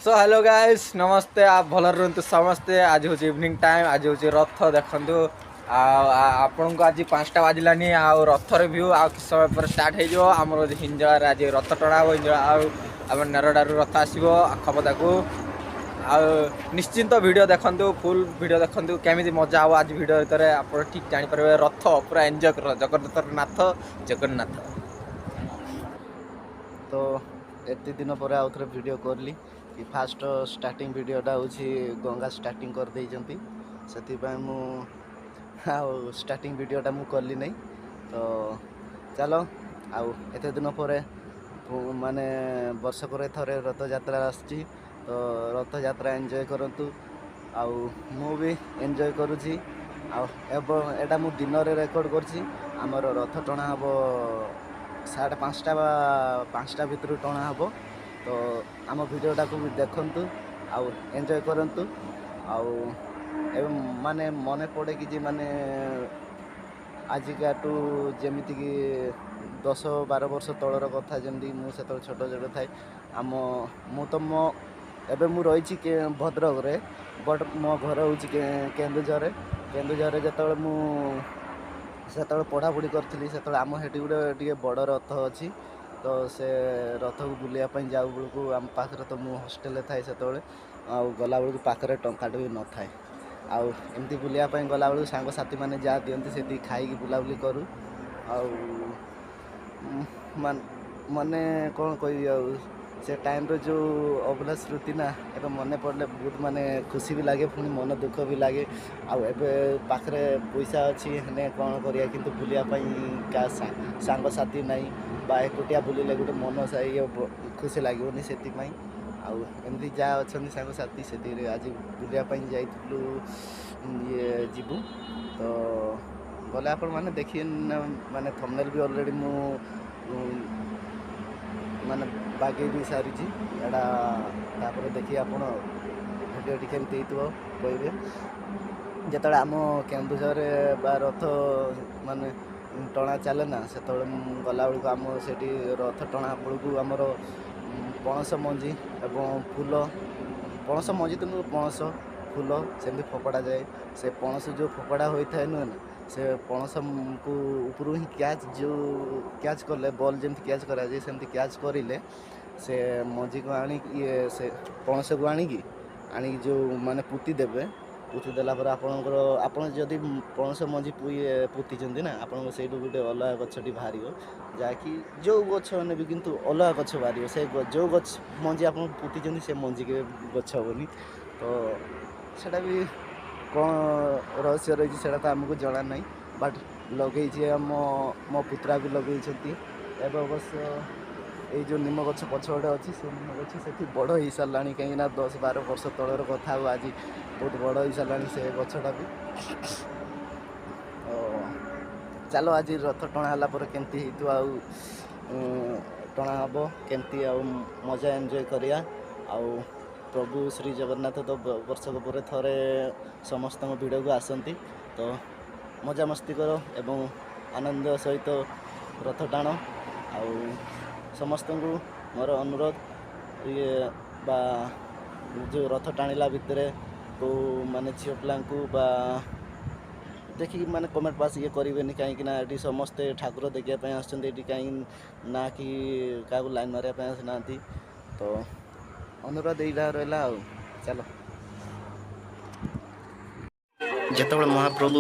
So hello guys नमस्ते आप भल रुहतु समस्ते। आज हूँ इवनिंग टाइम, आज हूँ रथ देखु आपन को आज 5टा बाजिलानी रथर व्यू कि समय पर स्टार्ट हो आमर हिंजलार आज रथ टणा हम हिंजला नेरडारू रथ आसो आखपदा को निश्चिंत वीडियो देखु फुल वीडियो देखु केमी मजा हम आज वीडियो भितर आप ठीक जापर रथ पूरा एंजॉय कर जगन्नाथ नाथ जगन्नाथ। तो एत दिन पर आउ थे वीडियो करली कि फास्ट स्टार्टिंग वीडियोटा हूँ गंगा स्टार्टिंग कर देइजंती से स्टार्टिंग वीडियोटा मु करली नहीं। तो चलो आउ एत दिन पर माने वर्ष पर थरे रथ यात्रा आसची तो रथ यात्रा एंजॉय करंतु आउ मु भी एंजॉय करुची एटा मु दिन रे रेकॉर्ड करची। आमर रथ टणा हम 5:30 भितर टणा हम तो आम वीडियोटा को भी देखंतु आउ एंजॉय करंतु आउ एवं माने मने पड़े कि जे माने आजिकाटू जेमिति कि 10-12 वर्ष तलर कथा जमी मुझे छोट छोट थाए आम मु तो मो एबे मु रही के भद्रक रे बट मो घर हूँ केन्दुझर जो मु से पढ़ापढ़ी करी से आम हेटी गोटे बड़ रथ अच्छी तो से रथ को बुलायापी जाऊ बेलू आम पाखे तो मु हस्टेल थाए से गला बेलू पाखे टंकाटे भी न थाए आमती बुलायापी गला बेलू सांगसाथी मैंने जहाँ दिखती से खाई बुलाबुली करूँ मने कौन कह से टाइम रो जो अभुला स्मृति ना एबे मने पड़ले बहुत माने खुशी भी लगे पुणी मन दुख भी लगे आबे पाखरे पैसा अच्छी हेने कौन करिया किंतु बुलिया क्या सांगसाथी नहीं बा एकुटिया बुलिले गोटे मन ये खुशी लगे से आमती जहाँ अच्छा सांगसाथी से आज बुलियापी जाइलु ये जीवु तो गले आपण मैंने देखिए माने थंबनेल भी ऑलरेडी मु माने बागे भी सारी एटा देखिए आप भिडियो केमती कहे जो आम केन्दुझर बा रथ माने टणा चले ना से गला बेलू आम से रथ टणा बेलू आमर पणस मंजी एवं फूल पणस मंजी तो पणस फूल सेमती फोपड़ा जाए से पणस जो फोपड़ा होता है नुहे ना से पणस को ऊपर ही कैच कले बॉल जमी कैच करा जाए सेमती कैच करें से मंजी को आनी ये से पणस को आनी जो माने पुती देवे पुती देला पर आपन जदि पणस मंजी पुती ना आपन से गोटे अलग गछटी बाहर जहाँकि जो गछ ने भी किंतु अलग गछ बाहर से जो गछ मंजी आप पुती से मंजी के गछ हेनी तो सेटा भी कौन रहस्य रही है तो आमको जना ना बट लगे मो पुत्रा भी लगे अवश्य ये जो निम गछ पछपटे अच्छी से निम गछ से बड़ हो सारा कहीं 10-12 वर्ष तलर कथा आज बहुत बड़ हो सारा से गछटा भी चलो आज रथ टणा है केमती टणा हम केमती मजा एंजॉय करिया प्रभु श्री जगन्नाथ तो वर्षक पर थरे समस्त भिड़ को आसती तो मजा मस्ती कर एवं आनंद सहित रथ टाण समस्त को मोर अनुरोध ये बा जो रथ टाणिला भितर को माने झील पिला बा देखिए माने कमेंट पास ये करेंगे कहीं समस्ते ठाकुर देखापी आसती कहीं ना कि क्या लाइन मारे आसना तो अनुरोध यही रहा चलो जिते महाप्रभु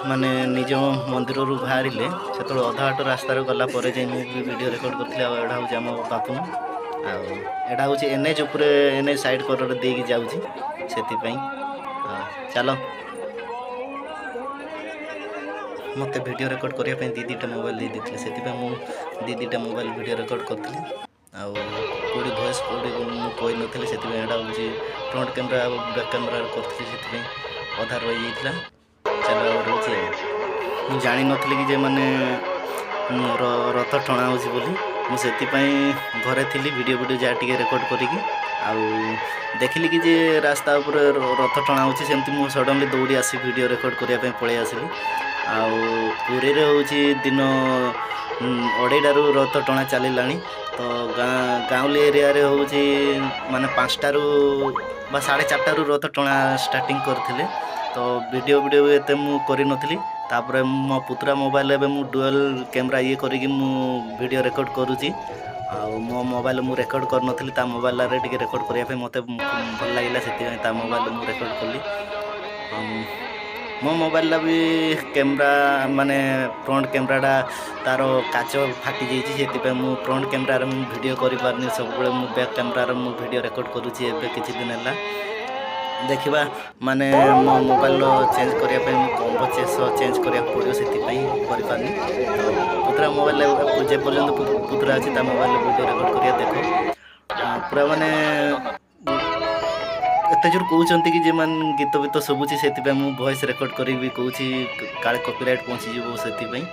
माने निज मंदिर रू बाहर से अधा बाट रास्तार गला वीडियो रेकर्ड करते एटा हूँ आम बाथरूम एटा हूँ एनएच उपर एनएच साइड करोड़ देकी जाऊँगी से चलो मत वीडियो रेकर्ड करने दीटा मोबाइल दे देते से दीटा मोबाइल वीडियो रेकर्ड करी कौड़ी भॉइस कौड़ी कही नी से फ्रंट कैमरा बैक कैमरा करी से अधा रही जाता चलो रोचे मुझे जानी नी कि मैंने रथ टणा होती घरे थी वीडियो जहाँ टी रेकर्ड करी देखिली कि जे रास्ता उपर रथ टणा होती सेमती मुझे सडनली दौड़ी आसी वीडियो रेकर्ड करने पलि आसली पुरी रे हूँ दिन ଅଢ଼େଇଟାରୁ ରଥ ଟଣା ଚାଲିଲାଣି। ତ ଗାଉଁଲି ଏରିଆରେ ହେଉଛି ମାନେ 5ଟାରୁ ବା 4:30ରୁ ରଥ ଟଣା ଷ୍ଟାର୍ଟିଂ କରିଥିଲେ। ତ ଭିଡ଼ିଓ ବି ଏତେ ମୁଁ କରିନଥିଲି। ତାପରେ ମୋ ପୁତୁରା ମୋବାଇଲରେ ଏବେ ମୁଁ ଡୁଏଲ୍ କ୍ୟାମେରା ଇଏ କରିକି ମୁଁ ଭିଡ଼ିଓ ରେକର୍ଡ଼ କରୁଛି। ଆଉ ମୋ ମୋବାଇଲ ମୁଁ ରେକର୍ଡ଼ କରିନଥିଲି, ତା ମୋବାଇଲରେ ଟିକେ ରେକର୍ଡ଼ କରିବା ପାଇଁ ମୋତେ ଭଲ ଲାଗିଲା, ସେଥିପାଇଁ ତା ମୋବାଇଲରେ ମୁଁ ରେକର୍ଡ଼ କଲି। ମୋ ମୋବାଇଲଟା ବି କ୍ୟାମେରା ମାନେ ଫ୍ରଣ୍ଟ କ୍ୟାମେରାଟା ତାର କାଚ ଫାଟି ଯାଇଛି, ସେଥିପାଇଁ ମୁଁ ଫ୍ରଣ୍ଟ କ୍ୟାମେରାରେ ମୁଁ ଭିଡ଼ିଓ କରିପାରୁନି। ସବୁବେଳେ ମୁଁ ବ୍ୟାକ୍ କ୍ୟାମେରାରେ ମୁଁ ଭିଡ଼ିଓ ରେକର୍ଡ଼ କରୁଛି ଏବେ କିଛି ଦିନ ହେଲା। ଦେଖିବା ମାନେ ମୋ ମୋବାଇଲର ଚେଞ୍ଜ କରିବା ପାଇଁ ମୁଁ କମ୍ବୋ ଚେଞ୍ଜ କରିବାକୁ ପଡ଼ିବ, ସେଥିପାଇଁ କରିପାରୁନି। ତ ପୁତୁରା ମୋବାଇଲରେ ଯେପର୍ଯ୍ୟନ୍ତ ପୁତୁରା ଅଛି ତା ମୋବାଇଲରେ ଭିଡ଼ିଓ ରେକର୍ଡ଼ କରିବା ଦେଖ। ପୁରା ମାନେ ଏତେ ଜୋର କହୁଛନ୍ତି କି ଯେମାନେ ଗୀତ ଶୁଭୁଛି, ସେଥିପାଇଁ ମୁଁ ଭଏସ୍ ରେକର୍ଡ଼ କରିକି କହୁଛି, କାଳେ କପିରାଇଟ୍ ପହଞ୍ଚିଯିବ, ସେଥିପାଇଁ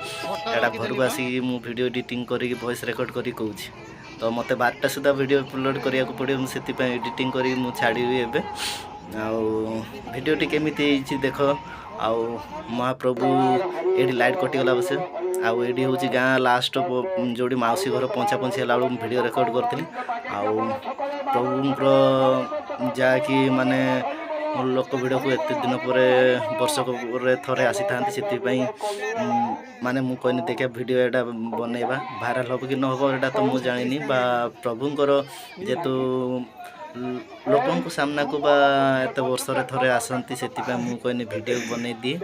ଏଇଟା ଘରକୁ ଆସିକି ମୁଁ ଭିଡ଼ିଓ ଏଡ଼ିଟିଂ କରିକି ଭଏସ୍ ରେକର୍ଡ଼ କରିକି କହୁଛି। ତ ମୋତେ 12ଟା ସୁଦ୍ଧା ଭିଡ଼ିଓ ଅପଲୋଡ଼ କରିବାକୁ ପଡ଼ିବ, ମୁଁ ସେଥିପାଇଁ ଏଡ଼ିଟିଂ କରିକି ମୁଁ ଛାଡ଼ିବି ଏବେ। ଆଉ ଭିଡ଼ିଓଟି କେମିତି ହେଇଛି ଦେଖ। ଆଉ ମହାପ୍ରଭୁ ଏଇଠି ଲାଇଟ୍ କଟିଗଲା ବସେ। ଆଉ ଏଇଠି ହେଉଛି ଗାଁ ଲାଷ୍ଟ ଯେଉଁଠି ମାଉସୀ ଘର ପହଞ୍ଚା ହେଲା ବେଳକୁ ମୁଁ ଭିଡ଼ିଓ ରେକର୍ଡ଼ କରିଥିଲି। ଆଉ ପ୍ରଭୁଙ୍କର ଯାହାକି ମାନେ ଲୋକ ଭିଡ଼କୁ ଏତେ ଦିନ ପରେ ବର୍ଷକ ପରେ ଥରେ ଆସିଥାନ୍ତି, ସେଥିପାଇଁ ମାନେ ମୁଁ କହିନି ଦେଖିବା ଭିଡ଼ିଓ ଏଇଟା ବନେଇବା, ଭାଇରାଲ୍ ହେବ କି ନ ହେବ ଏଇଟା ତ ମୁଁ ଜାଣିନି। ବା ପ୍ରଭୁଙ୍କର ଯେହେତୁ ଲୋକଙ୍କ ସାମ୍ନାକୁ ବା ଏତେ ବର୍ଷରେ ଥରେ ଆସନ୍ତି, ସେଥିପାଇଁ ମୁଁ କହିନି ଭିଡ଼ିଓ ବନେଇ ଦିଏ।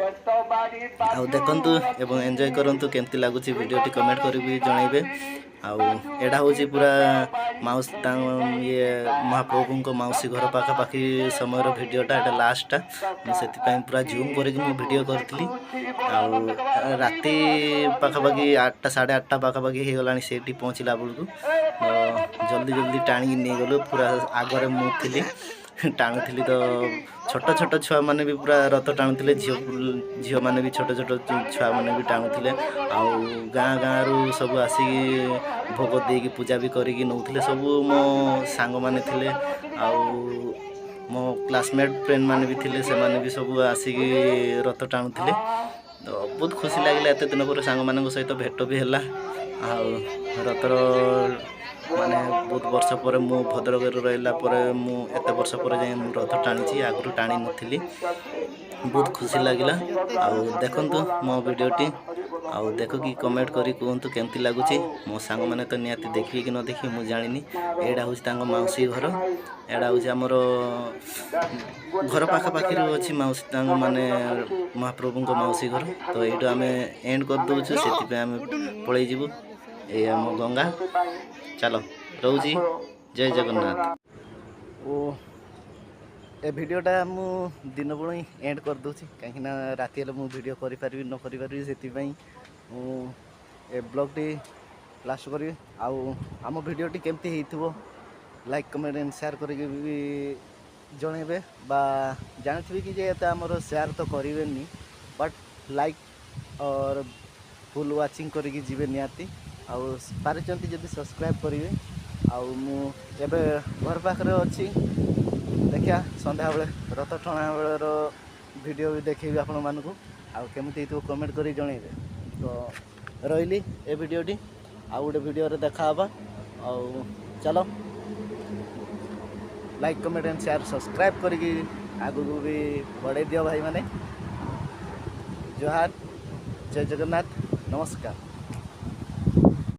ଆଉ ଦେଖନ୍ତୁ ଏବଂ ଏନ୍ଜୟ କରନ୍ତୁ। କେମିତି ଲାଗୁଛି ଭିଡ଼ିଓଟି କମେଣ୍ଟ କରିକି ଜଣାଇବେ। ଆଉ ଏଇଟା ହେଉଛି ପୁରା ମହାପ୍ରଭୁଙ୍କ ମାଉସୀ ଘର ପାଖାପାଖି ସମୟର ଭିଡ଼ିଓଟା, ଏଇଟା ଲାଷ୍ଟଟା। ମୁଁ ସେଥିପାଇଁ ପୁରା ଜୁମ୍ କରିକି ମୁଁ ଭିଡ଼ିଓ କରିଥିଲି। ଆଉ ରାତି ପାଖାପାଖି 8ଟା 8:30 ପାଖାପାଖି ହେଇଗଲାଣି ସେଇଠି ପହଞ୍ଚିଲା ବେଳକୁ। ଜଲ୍ଦି ଟାଣିକି ନେଇଗଲୁ। ପୁରା ଆଗରେ ମୁଁ ଥିଲି, ଟାଣୁଥିଲି। ତ ଛୋଟ ଛୁଆମାନେ ବି ପୁରା ରଥ ଟାଣୁଥିଲେ, ଝିଅମାନେ ବି ଛୋଟ ଛୁଆମାନେ ବି ଟାଣୁଥିଲେ। ଆଉ ଗାଁରୁ ସବୁ ଆସିକି ଭୋଗ ଦେଇକି ପୂଜା ବି କରିକି ନେଉଥିଲେ। ସବୁ ମୋ ସାଙ୍ଗମାନେ ଥିଲେ, ଆଉ ମୋ କ୍ଲାସମେଟ୍ ଫ୍ରେଣ୍ଡମାନେ ବି ଥିଲେ, ସେମାନେ ବି ସବୁ ଆସିକି ରଥ ଟାଣୁଥିଲେ। ତ ବହୁତ ଖୁସି ଲାଗିଲା, ଏତେ ଦିନ ପରେ ସାଙ୍ଗମାନଙ୍କ ସହିତ ଭେଟ ବି ହେଲା। ଆଉ ରଥର ମାନେ ବହୁତ ବର୍ଷ ପରେ ମୁଁ ଭଦ୍ରକରେ ରହିଲା ପରେ ମୁଁ ଏତେ ବର୍ଷ ପରେ ଯାଇ ମୁଁ ରଥ ଟାଣିଛି, ଆଗରୁ ଟାଣି ନଥିଲି। ବହୁତ ଖୁସି ଲାଗିଲା। ଆଉ ଦେଖନ୍ତୁ ମୋ ଭିଡ଼ିଓଟି, ଆଉ ଦେଖିକି କମେଣ୍ଟ କରି କୁହନ୍ତୁ କେମିତି ଲାଗୁଛି। ମୋ ସାଙ୍ଗମାନେ ତ ନିହାତି ଦେଖିବେ କି ନ ଦେଖିବେ ମୁଁ ଜାଣିନି। ଏଇଟା ହେଉଛି ତାଙ୍କ ମାଉସୀ ଘର, ଏଇଟା ହେଉଛି ଆମର ଘର ପାଖାପାଖିରୁ ଅଛି ମାଉସୀ, ତାଙ୍କ ମାନେ ମହାପ୍ରଭୁଙ୍କ ମାଉସୀ ଘର। ତ ଏଇଠୁ ଆମେ ଏଣ୍ଡ କରିଦେଉଛୁ, ସେଥିପାଇଁ ଆମେ ପଳେଇ ଯିବୁ। ଏଇ ଆମ ଗଙ୍ଗା। ଚାଲ ରହୁଛି, ଜୟ ଜଗନ୍ନାଥ। ଓ ଏ ଭିଡ଼ିଓଟା ମୁଁ ଦିନ ବେଳୁ ହିଁ ଏଣ୍ଡ କରିଦେଉଛି, କାହିଁକିନା ରାତି ହେଲେ ମୁଁ ଭିଡ଼ିଓ କରିପାରିବି ନ କରିପାରିବି, ସେଥିପାଇଁ ମୁଁ ଏ ବ୍ଲଗ୍ଟି ଲାଷ୍ଟ କରିବି। ଆଉ ଆମ ଭିଡ଼ିଓଟି କେମିତି ହେଇଥିବ ଲାଇକ୍ କମେଣ୍ଟ ଏଣ୍ଡ ସେୟାର କରିକି ବି ଜଣେଇବେ। ବା ଜାଣିଥିବେ କି ଯେ ଏତେ ଆମର ସେୟାର ତ କରିବେନି, but like or full watching କରିକି ଯିବେ ନିହାତି। ଆଉ ପାରିଛନ୍ତି ଯଦି ସବସ୍କ୍ରାଇବ୍ କରିବେ। ଆଉ ମୁଁ ଏବେ ଘର ପାଖରେ ଅଛି, ଦେଖିବା ସନ୍ଧ୍ୟାବେଳେ ରଥ ଟଣା ବେଳର ଭିଡ଼ିଓ ବି ଦେଖେଇବି ଆପଣମାନଙ୍କୁ। ଆଉ କେମିତି ହେଇଥିବ କମେଣ୍ଟ କରି ଜଣେଇବେ। ତ ରହିଲି ଏ ଭିଡ଼ିଓଟି, ଆଉ ଗୋଟେ ଭିଡ଼ିଓରେ ଦେଖାହେବା। ଆଉ ଚାଲ like comment and share subscribe କରିକି ଆଗକୁ ବି ବଢ଼େଇ ଦିଅ ଭାଇମାନେ। ଜୁହାର, ଜୟ ଜଗନ୍ନାଥ, ନମସ୍କାର।